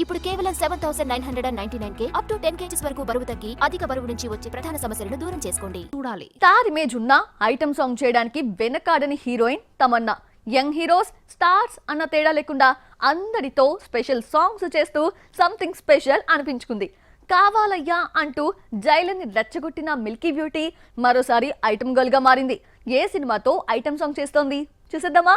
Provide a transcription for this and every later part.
ఇప్పుడు కేవలం 7,999K up to 10 kgs వరకు బరువు తగ్గి అధిక బరువు నుంచి వచ్చే ప్రధాన సమస్యలను దూరం చేసుకోండి. చూడాలి. స్టార్ ఇమేజ్ ఉన్న ఐటమ్ సాంగ్ చేయడానికి వెనకాడని heroine Tamannaah. Young heroes stars అన్న తేడా లేకుండా అందరితో స్పెషల్ సాంగ్స్ చేస్తూ సంథింగ్ స్పెషల్ అనిపించుకుంది. కావాలయ్యా అంటూ జైలుని రెచ్చగొట్టిన మిల్కీ బ్యూటీ మరోసారి ఐటమ్ గర్ల్ గా మారింది. ఏ సినిమాతో ఐటమ్ సాంగ్ చేస్తోంది చూసేద్దామా?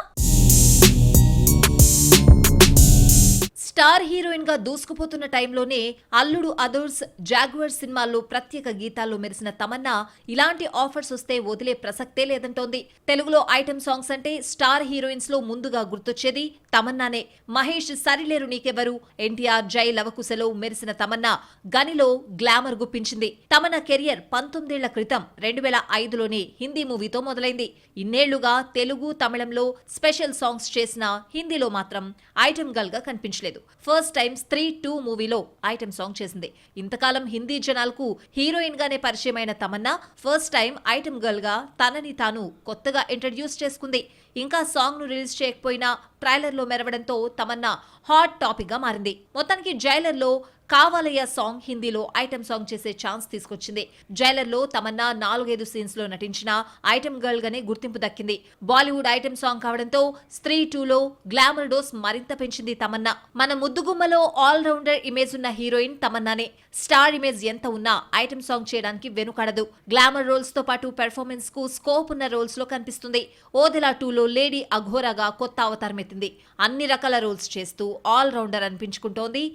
స్టార్ హీరోయిన్ గా దూసుకుపోతున్న టైంలోనే అల్లుడు అదర్స్, జాగ్వర్ సినిమాల్లో ప్రత్యేక గీతాల్లో మెరిసిన తమన్నా ఇలాంటి ఆఫర్స్ వస్తే వదిలే ప్రసక్తే లేదంటోంది. తెలుగులో ఐటమ్ సాంగ్స్ అంటే స్టార్ హీరోయిన్స్ లో ముందుగా గుర్తొచ్చేది తమన్నానే. మహేష్ సరిలేరు నీకెవరు, ఎన్టీఆర్ జై లవకుశలో మెరిసిన తమన్నా గనిలో గ్లామర్ గుప్పించింది. తమన్నా కెరియర్ 19 ఏళ్ల క్రితం 2005లోనే హిందీ మూవీతో మొదలైంది. ఇన్నేళ్లుగా తెలుగు, తమిళంలో స్పెషల్ సాంగ్స్ చేసిన హిందీలో మాత్రం ఐటమ్ గర్ల్ గా కనిపించలేదు. ఫస్ట్ టైం స్త్రీ 2 మూవీలో ఐటమ్ సాంగ్ చేసింది. ఇంతకాలం హిందీ జనాలకు హీరోయిన్ గానే పరిచయమైన Tamannaah first time item girl గా తనని తాను కొత్తగా ఇంట్రడ్యూస్ చేసుకుంది. ఇంకా సాంగ్ ను రిలీజ్ చేయకపోయినా ట్రైలర్ లో మెరవడంతో తమన్నా హాట్ టాపిక్ గా మారింది. మొత్తానికి జైలర్ లో కావాలయ్య సాంగ్ హిందీలో ఐటమ్ సాంగ్ చేసే ఛాన్స్ తీసుకొచ్చింది. జైలర్ లో తమన్నా 4-5 సీన్స్ లో నటించిన ఐటమ్ గర్ల్ గానే గుర్తింపు దక్కింది. బాలీవుడ్ ఐటమ్ సాంగ్ కావడంతో స్త్రీ 2లో గ్లామర్ డోస్ మరింత పెంచింది తమన్నా. మన ముద్దుగుమ్మలో ఆల్ రౌండర్ ఇమేజ్ ఉన్న హీరోయిన్ తమన్నానే. స్టార్ ఇమేజ్ ఎంత ఉన్నా ఐటమ్ సాంగ్ చేయడానికి వెనుకాడదు. గ్లామర్ రోల్స్ తో పాటు పెర్ఫార్మెన్స్ కు స్కోప్ ఉన్న రోల్స్ లో కనిపిస్తుంది. ఓదెలా 2లో లేడీ అఘోరాగా కొత్త అవతారం ఎత్తింది. అన్ని రకాల రోల్స్ చేస్తూ ఆల్ రౌండర్ అనిపించుకుంటోంది.